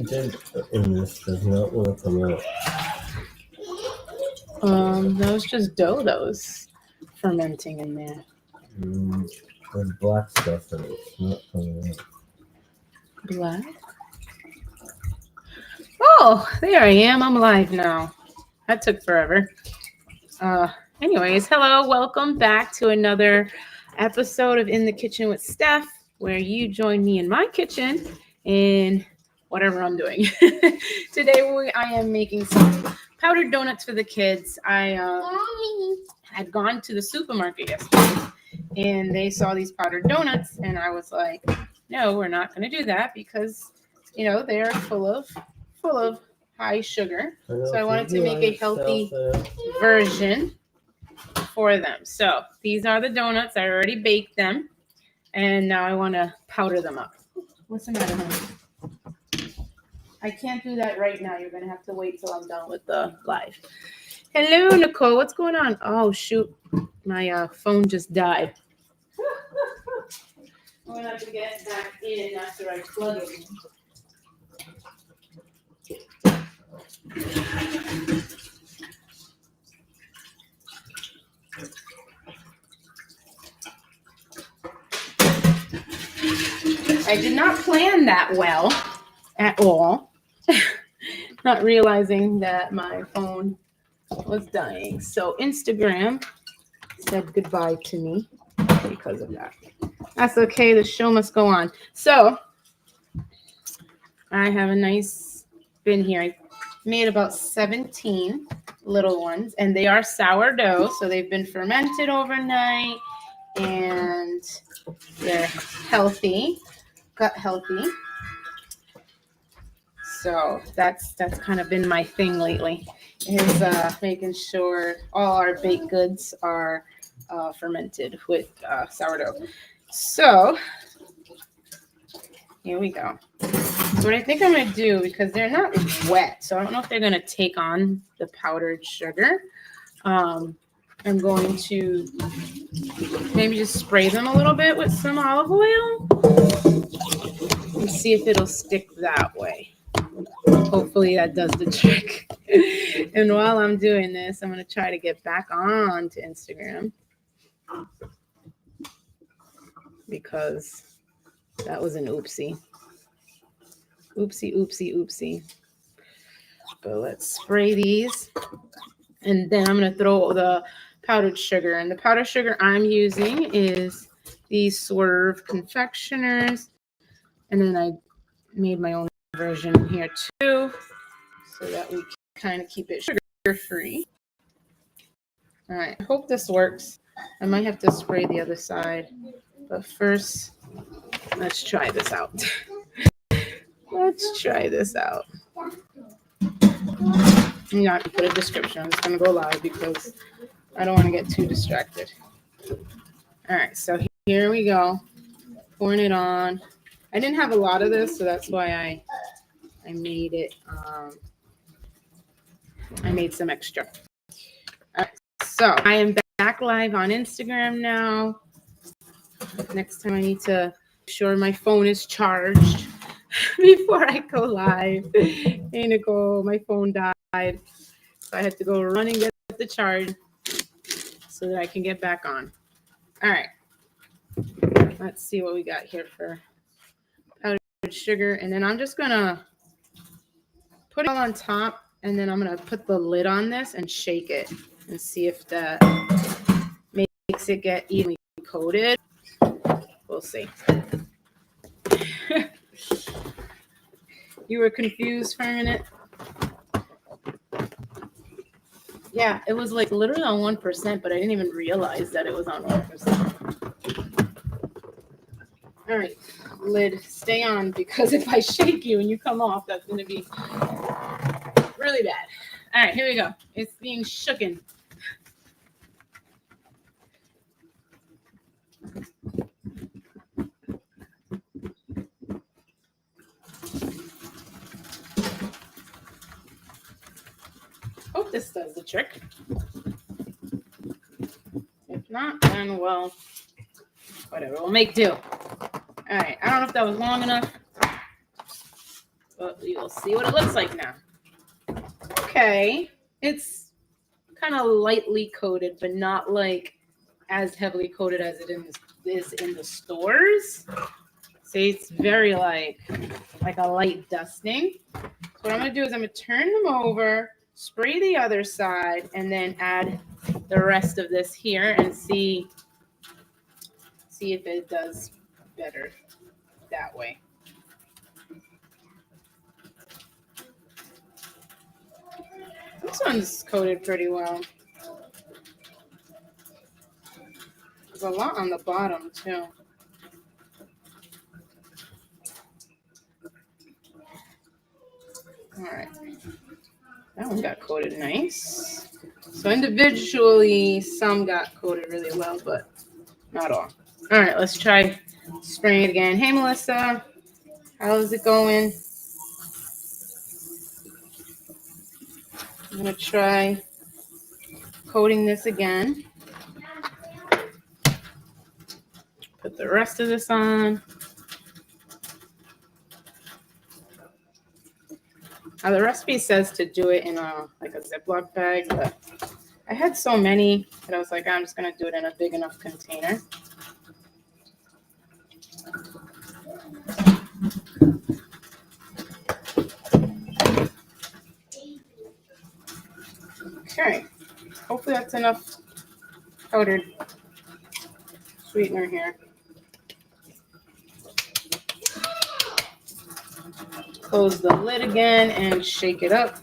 Then in this does not want to come out. That was just dough that was fermenting in there. There's black stuff in it. It's not coming out. Black? Oh, there I am. I'm live now. That took forever. Anyways, hello. Welcome back to another episode of In the Kitchen with Steph, where you join me in my kitchen in whatever I'm doing. Today I am making some powdered donuts for the kids. I had gone to the supermarket yesterday and they saw these powdered donuts and I was like, no, we're not going to do that because, you know, they're full of high sugar. So I wanted to make a healthy version for them. So these are the donuts. I already baked them and now I want to powder them up. What's the matter, honey? I can't do that right now. You're going to have to wait till I'm done with the live. Hello, Nicole. What's going on? Oh, shoot. My phone just died. I'm going to have to get back in after I plug it in. I did not plan that well at all. Not realizing that my phone was dying. So Instagram said goodbye to me because of that. That's okay. The show must go on. So I have a nice bin here. I made about 17 little ones, and they are sourdough. So they've been fermented overnight, and they're healthy, gut healthy. So that's kind of been my thing lately, is making sure all our baked goods are fermented with sourdough. So here we go. What I think I'm going to do, because they're not wet, so I don't know if they're going to take on the powdered sugar. I'm going to maybe just spray them a little bit with some olive oil and see if it'll stick that way. Hopefully that does the trick. And while I'm doing this, I'm going to try to get back on to Instagram because that was an oopsie. Oopsie. But let's spray these. And then I'm going to throw the powdered sugar. And the powdered sugar I'm using is these Swerve confectioners. And then I made my own version here too, so that we kind of keep it sugar free. All right, I hope this works. I might have to spray the other side, but first let's try this out. Let's try this out. I'm not gonna put a description. I'm just gonna go live because I don't want to get too distracted. All right, so here we go. Pouring it on. I didn't have a lot of this, so that's why I made it. I made some extra. All right, so I am back live on Instagram now. Next time I need to make sure my phone is charged before I go live. Hey, Nicole, my phone died. So I had to go run and get the charge so that I can get back on. All right. Let's see what we got here for powdered sugar. And then I'm just going to put it all on top. And then I'm going to put the lid on this and shake it and see if that makes it get evenly coated. We'll see. You were confused for a minute? Yeah, it was like literally on 1%, but I didn't even realize that it was on 1%. All right, lid, stay on, because if I shake you and you come off, that's going to be really bad. All right, here we go. It's being shooken. Hope this does the trick. If not, then well, whatever. We'll make do. All right. I don't know if that was long enough, but we will see what it looks like now. Okay, it's kind of lightly coated, but not like as heavily coated as it is in the stores. See, it's very like a light dusting. So what I'm gonna do is I'm gonna turn them over, spray the other side, and then add the rest of this here and see if it does better that way. This one's coated pretty well. There's a lot on the bottom too. All right, that one got coated nice. So individually, some got coated really well, but not all. All right, let's try spraying it again. Hey, Melissa, how's it going? I'm gonna try coating this again. Put the rest of this on. Now the recipe says to do it in a Ziploc bag, but I had so many that I was like, I'm just gonna do it in a big enough container. Okay, hopefully that's enough powdered sweetener here. Close the lid again and shake it up.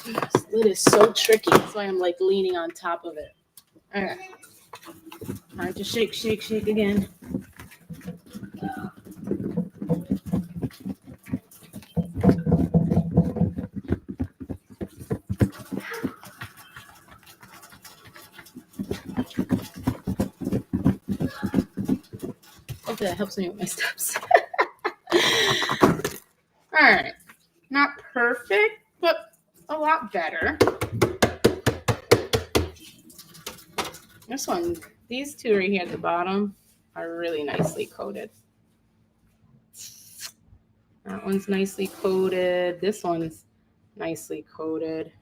This lid is so tricky. That's why I'm like leaning on top of it. All right. Time to shake, shake, shake again. Hopefully that helps me with my steps. All right. Not perfect, but a lot better. This one, these two right here at the bottom are really nicely coated. That one's nicely coated. This one's nicely coated.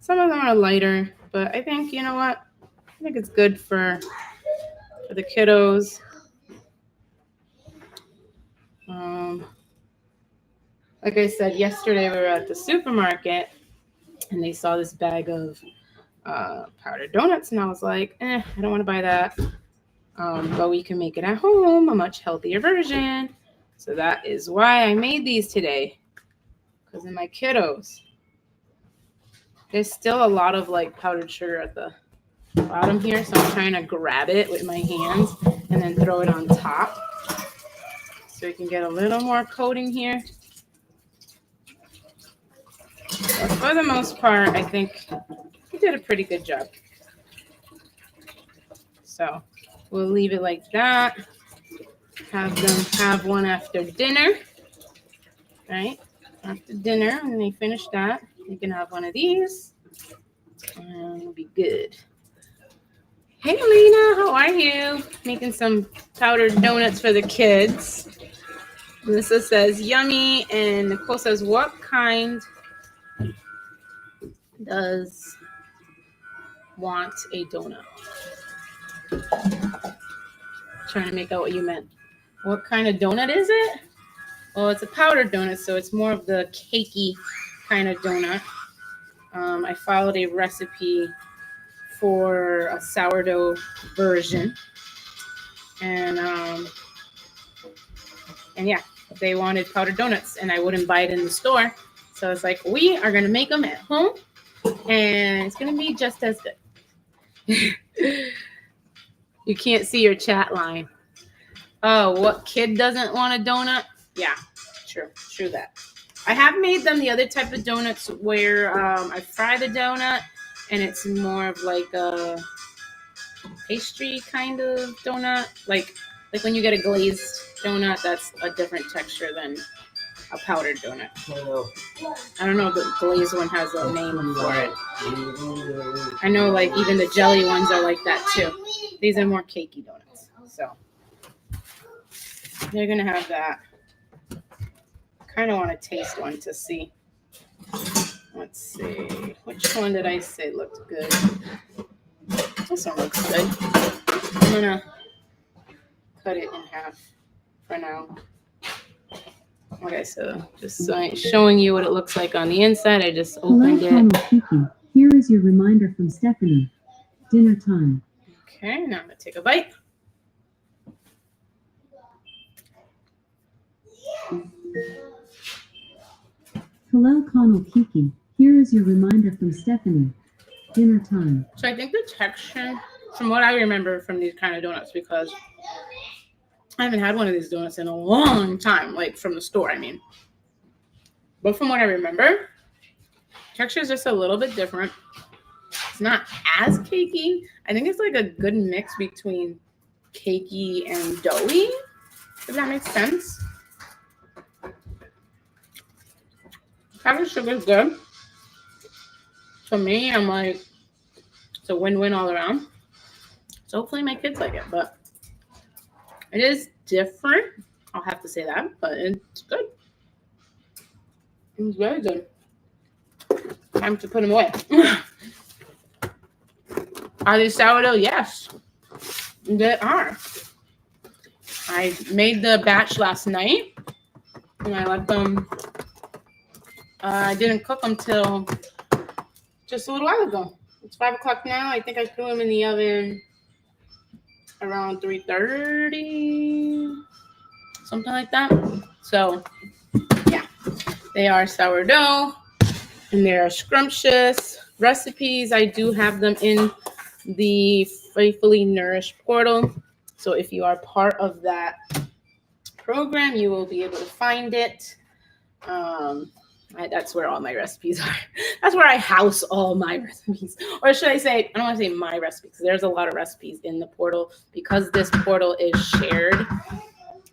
Some of them are lighter, but I think, you know what? I think it's good for the kiddos. Like I said, yesterday we were at the supermarket and they saw this bag of powdered donuts, and I was like, I don't want to buy that. But we can make it at home, a much healthier version. So that is why I made these today. Because in my kiddos, there's still a lot of like powdered sugar at the bottom here. So I'm trying to grab it with my hands and then throw it on top. So you can get a little more coating here. But for the most part, I think we did a pretty good job. So we'll leave it like that. Have them have one after dinner. Right? After dinner, when they finish that, you can have one of these. And it'll be good. Hey, Lena, how are you? Making some powdered donuts for the kids. Melissa says, yummy. And Nicole says, what kind does want a donut? Trying to make out what you meant. What kind of donut is it? Well, it's a powdered donut, so it's more of the cakey kind of donut. I followed a recipe for a sourdough version. And yeah, they wanted powdered donuts, and I wouldn't buy it in the store. So I was like, we are going to make them at home, and it's going to be just as good. You can't see your chat line. Oh, what kid doesn't want a donut? Yeah, true that. I have made them the other type of donuts where I fry the donut, and it's more of like a pastry kind of donut. Like when you get a glazed donut, that's a different texture than a powdered donut. I don't know if the glazed one has a name for it. I know like even the jelly ones are like that too. These are more cakey donuts. So They're going to have that. Kind of want to taste one to see. Let's see. Which one did I say looked good? This one looks good. I'm going to cut it in half for now. Okay, so just showing you what it looks like on the inside. I just opened it. Here is your reminder from Stephanie. Dinner time. Okay, now I'm going to take a bite. Hello, Connell Kiki. Here is your reminder from Stephanie. Dinner time. So I think the texture, from what I remember from these kind of donuts, because I haven't had one of these donuts in a long time, like from the store, I mean. But from what I remember, texture is just a little bit different. It's not as cakey. I think it's like a good mix between cakey and doughy, if that makes sense. Powdered sugar is good. For me, I'm like, it's a win-win all around. So hopefully my kids like it, but it is different. I'll have to say that, but it's good. It's very good. Time to put them away. Are they sourdough? Yes, they are. I made the batch last night, and I let them. I didn't cook them till just a little while ago. It's 5 o'clock now. I think I threw them in the oven around 3:30, something like that. So, yeah, they are sourdough, and they are scrumptious recipes. I do have them in the Faithfully Nourished portal. So if you are part of that program, you will be able to find it. That's where all my recipes are. That's where I house all my recipes. Or should I say, I don't want to say my recipes, because there's a lot of recipes in the portal, because this portal is shared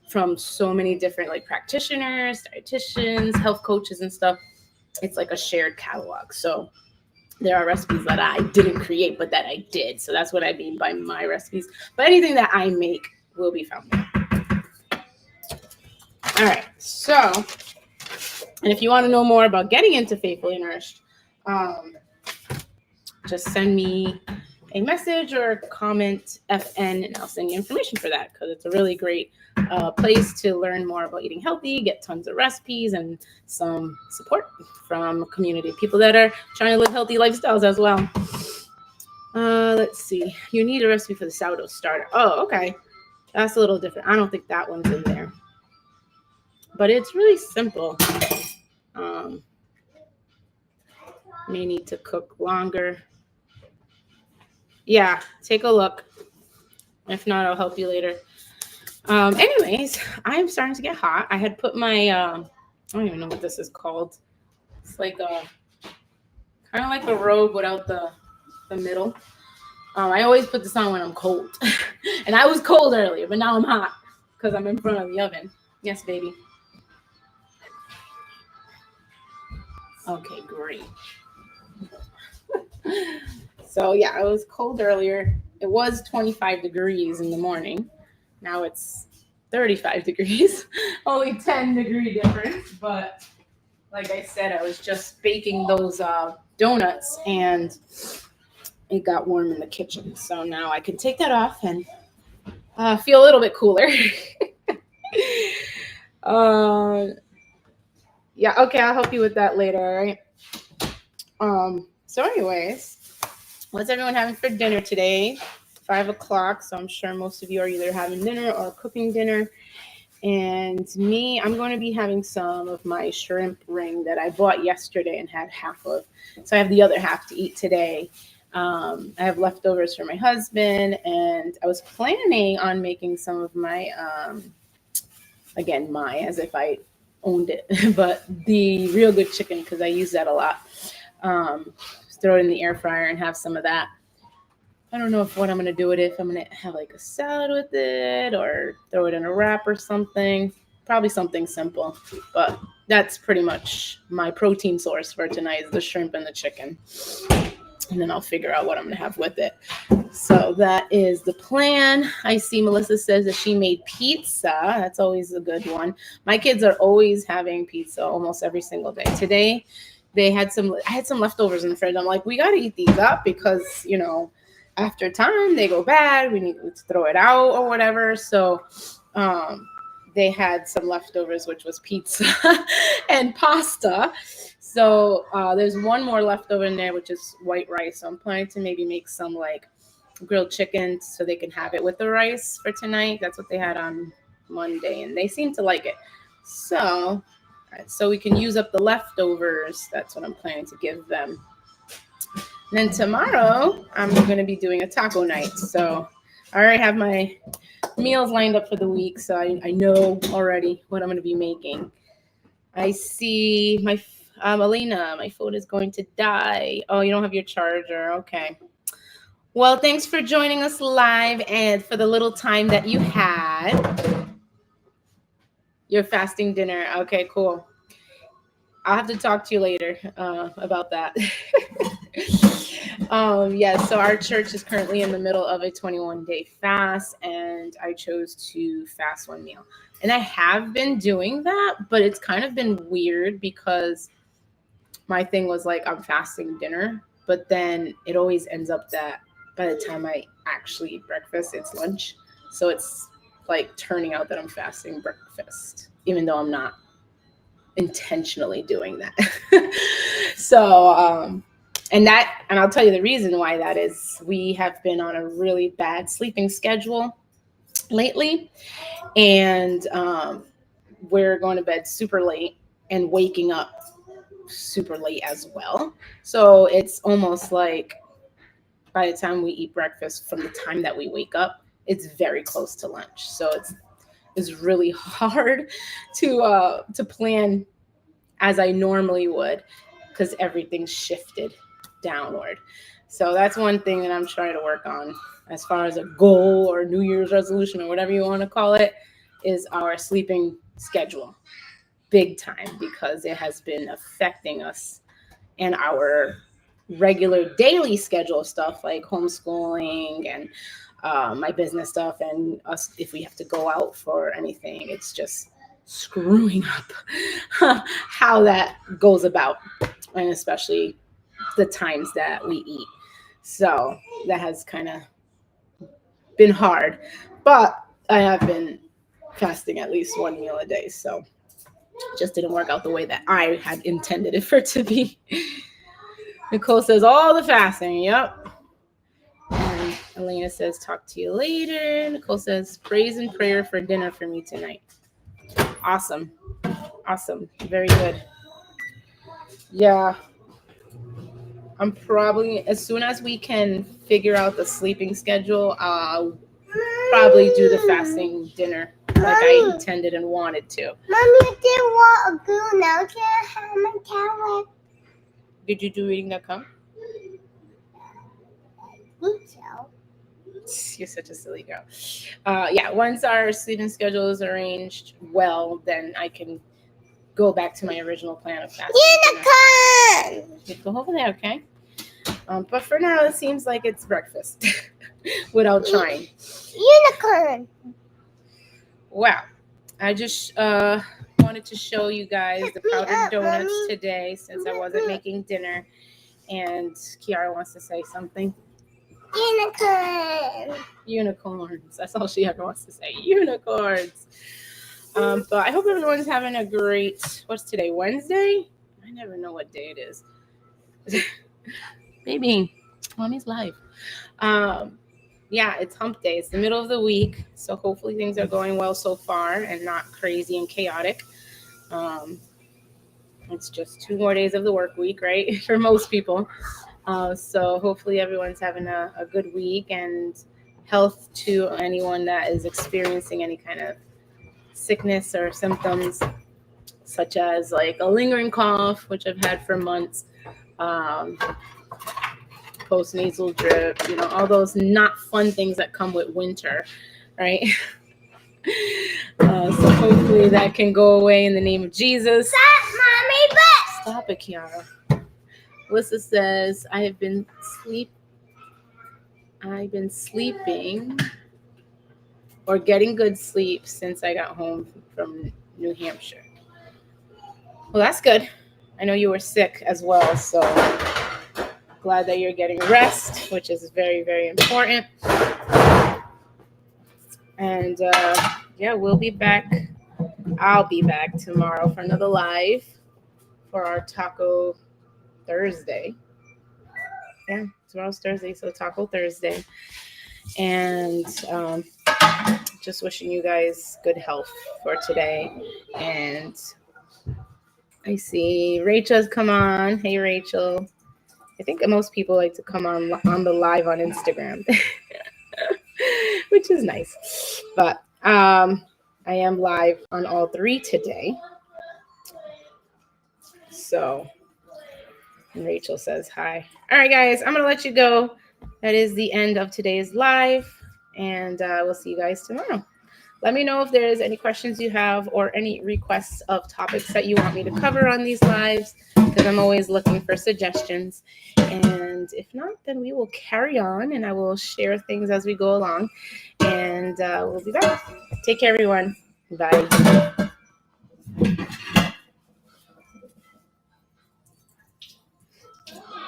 from so many different like practitioners, dietitians, health coaches and stuff. It's like a shared catalog. So there are recipes that I didn't create, but that I did. So that's what I mean by my recipes. But anything that I make will be found there. All right. So, and if you want to know more about getting into Faithfully Nourished, just send me a message or comment FN, and I'll send you information for that, because it's a really great place to learn more about eating healthy, get tons of recipes, and some support from a community of people that are trying to live healthy lifestyles as well. Let's see. You need a recipe for the sourdough starter. Oh, okay. That's a little different. I don't think that one's in there. But it's really simple. May need to cook longer. Yeah, take a look. If not, I'll help you later. Anyways, I'm starting to get hot. I had put my, I don't even know what this is called. It's like a, kind of like a robe without the middle. I always put this on when I'm cold. And I was cold earlier, but now I'm hot because I'm in front of the oven. Yes, baby. Okay, great. So yeah, I was cold earlier. It was 25 degrees in the morning. Now it's 35 degrees. Only 10-degree difference. But like I said, I was just baking those donuts, and it got warm in the kitchen. So now I can take that off and feel a little bit cooler. Yeah, okay, I'll help you with that later, all right? So anyways, what's everyone having for dinner today? 5 o'clock, so I'm sure most of you are either having dinner or cooking dinner. And me, I'm going to be having some of my shrimp ring that I bought yesterday and had half of. So I have the other half to eat today. I have leftovers for my husband, and I was planning on making some of my, again, as if I owned it, but the real good chicken, because I use that a lot. Throw it in the air fryer and have some of that. I don't know what I'm going to do with it. If I'm going to have like a salad with it or throw it in a wrap or something. Probably something simple, but that's pretty much my protein source for tonight is the shrimp and the chicken. and then I'll figure out what I'm going to have with it. So that is the plan. I see Melissa says that she made pizza. That's always a good one. My kids are always having pizza almost every single day. Today, I had some leftovers in the fridge. I'm like, we got to eat these up because, after time they go bad. We need to throw it out or whatever. So they had some leftovers, which was pizza and pasta. So there's one more leftover in there, which is white rice. So I'm planning to maybe make some like grilled chicken so they can have it with the rice for tonight. That's what they had on Monday, and they seem to like it. So we can use up the leftovers. That's what I'm planning to give them. And then tomorrow, I'm going to be doing a taco night. So I already have my meals lined up for the week, so I know already what I'm going to be making. I see my Alina, my phone is going to die. Oh, you don't have your charger. Okay. Well, thanks for joining us live and for the little time that you had. Your fasting dinner. Okay, cool. I'll have to talk to you later about that. So our church is currently in the middle of a 21-day fast, and I chose to fast one meal. And I have been doing that, but it's kind of been weird because my thing was like, I'm fasting dinner, but then it always ends up that by the time I actually eat breakfast, it's lunch. So it's like turning out that I'm fasting breakfast, even though I'm not intentionally doing that. And I'll tell you the reason why that is. We have been on a really bad sleeping schedule lately, and we're going to bed super late and waking up super late as well. So it's almost like by the time we eat breakfast, from the time that we wake up, it's very close to lunch. So it's really hard to plan as I normally would, because everything's shifted downward. So that's one thing that I'm trying to work on as far as a goal or New Year's resolution or whatever you want to call it, is our sleeping schedule big time, because it has been affecting us and our regular daily schedule stuff like homeschooling and my business stuff, and us if we have to go out for anything. It's just screwing up how that goes about, and especially the times that we eat. So that has kind of been hard, but I have been fasting at least one meal a day, so it just didn't work out the way that I had intended it for it to be. Nicole says all the fasting. Yep. And Elena says talk to you later. Nicole says praise and prayer for dinner for me tonight. Awesome. Very good. Yeah. I'm probably, as soon as we can figure out the sleeping schedule, I'll probably do the fasting dinner like I intended and wanted to. Mommy, did want a girl now? Can I have my tablet? Did you do reading.com? So. You're such a silly girl. Once our sleeping schedule is arranged well, then I can go back to my original plan of fasting. Unicorn! You go over there, okay? But for now, it seems like it's breakfast without trying. Unicorn! Wow. I just wanted to show you guys the powdered donuts today since I wasn't making dinner. And Kiara wants to say something. Unicorns. That's all she ever wants to say. Unicorns. But I hope everyone's having a great, what's today, Wednesday? I never know what day it is. Maybe. Mommy's live. It's hump day. It's the middle of the week. So hopefully things are going well so far and not crazy and chaotic. It's just 2 more days of the work week, right? For most people. So hopefully everyone's having a good week, and health to anyone that is experiencing any kind of sickness or symptoms, such as like a lingering cough, which I've had for months, post-nasal drip, all those not fun things that come with winter, right? So hopefully that can go away in the name of Jesus. Stop, Mommy, but Stop it, Kiara. Melissa says, I've been sleeping or getting good sleep since I got home from New Hampshire. Well, that's good. I know you were sick as well, so glad that you're getting rest, which is very, very important. And yeah, we'll be back. I'll be back tomorrow for another live for our Taco Thursday. Yeah, tomorrow's Thursday, so Taco Thursday. And just wishing you guys good health for today. And I see Rachel's come on. Hey, Rachel. I think most people like to come on the live on Instagram, which is nice. But I am live on all three today. So Rachel says hi. All right, guys, I'm going to let you go. That is the end of today's live, and we'll see you guys tomorrow. Let me know if there's any questions you have or any requests of topics that you want me to cover on these lives, because I'm always looking for suggestions. And if not, then we will carry on, and I will share things as we go along. And we'll be back. Take care, everyone. Bye.